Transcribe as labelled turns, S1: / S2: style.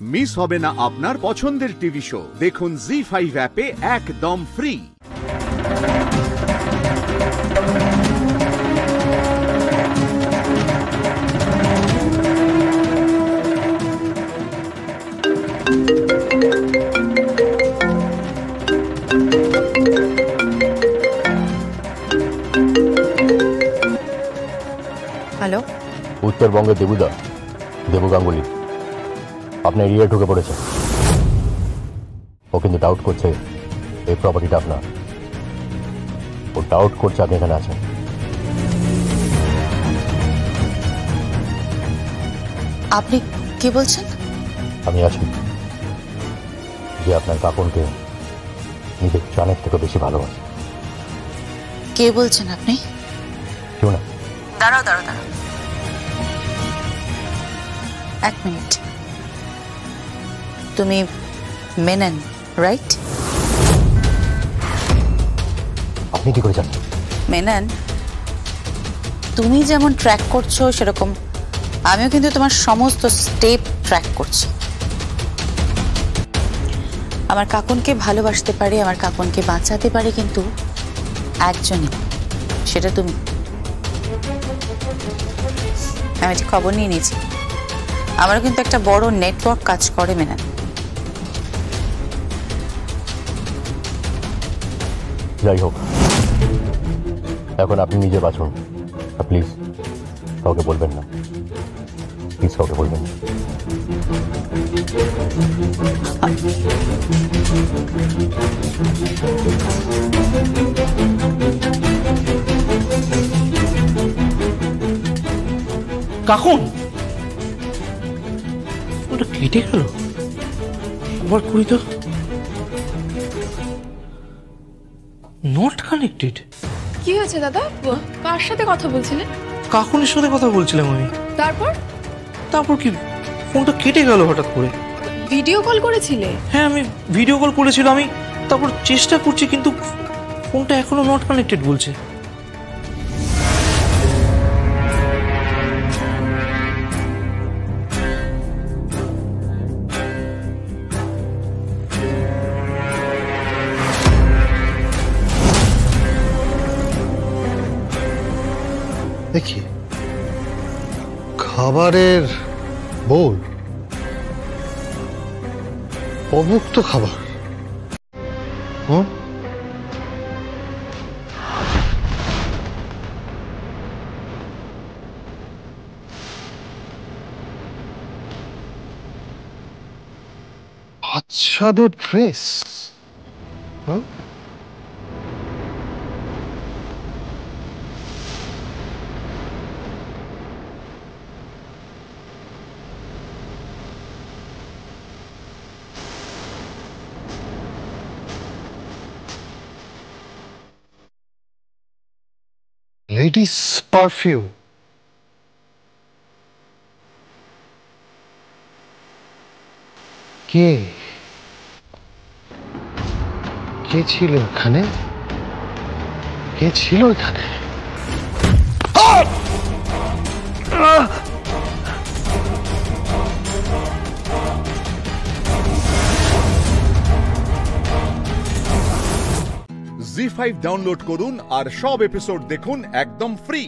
S1: Miss হবে না আপনার পছন্দের টিভি শো। দেখুন জি5 অ্যাপে একদম ফ্রি।
S2: হ্যালো,
S3: উত্তরবঙ্গের দেবু গাঙ্গুলি আপনার এরিয়া ঢুকে পড়েছে। ও কিন্তু ডাউট করছে এই প্রপার্টিটা আপনার। ও ডাউট করছে আপনি এখানে আছেন।
S2: আপনি কি বলছেন?
S3: আমি আছি যে আপনার কাপনকে নিজের জানের থেকে বেশি ভালোবাসে।
S2: কে বলছেন আপনি?
S3: কেউ না।
S2: দাঁড়াও। এক মিনিট। তুমি মেনন, রাইট?
S3: আপনি কি করে জানেন?
S2: মেনন, তুমি যেমন ট্র্যাক করছো সেরকম আমিও কিন্তু তোমার সমস্ত স্টেপ ট্র্যাক করছি। আমার কাকনকে ভালোবাসতে পারি, আমার কাকনকে বাঁচাতে পারি, কিন্তু একজনই, সেটা তুমি। আমি একটা খবর নিয়ে নিয়েছি। আমারও কিন্তু একটা বড় নেটওয়ার্ক কাজ করে মেনন।
S3: যাই হোক, এখন আপনি নিজে বাঁচুন। প্লিজ কাউকে বলবেন না, প্লিজ কাউকে বলবেন না।
S4: কাকুন ওটা কেটে গেল আবার। করি তো, নট কানেক্টেড।
S5: কি হয়েছে দাদা? কার সাথে কথা বলছিলেন?
S4: কাকুনের সাথে কথা বলছিলাম আমি।
S5: তারপর
S4: কি ফোনটা কেটে গেল হঠাৎ করে।
S5: ভিডিও কল করেছিলে?
S4: হ্যাঁ, আমি ভিডিও কল করেছিলাম। আমি তারপর চেষ্টা করছি, কিন্তু ফোনটা এখনো নট কানেক্টেড বলছে।
S6: দেখি খাবারের বোল, অভুক্ত খাবার। বাচ্চাদের ড্রেস। Ladies perfume. কে ছিল এখানে? কে ছিল এখানে?
S1: জি5 ডাউনলোড করুন আর সব এপিসোড দেখুন একদম ফ্রি।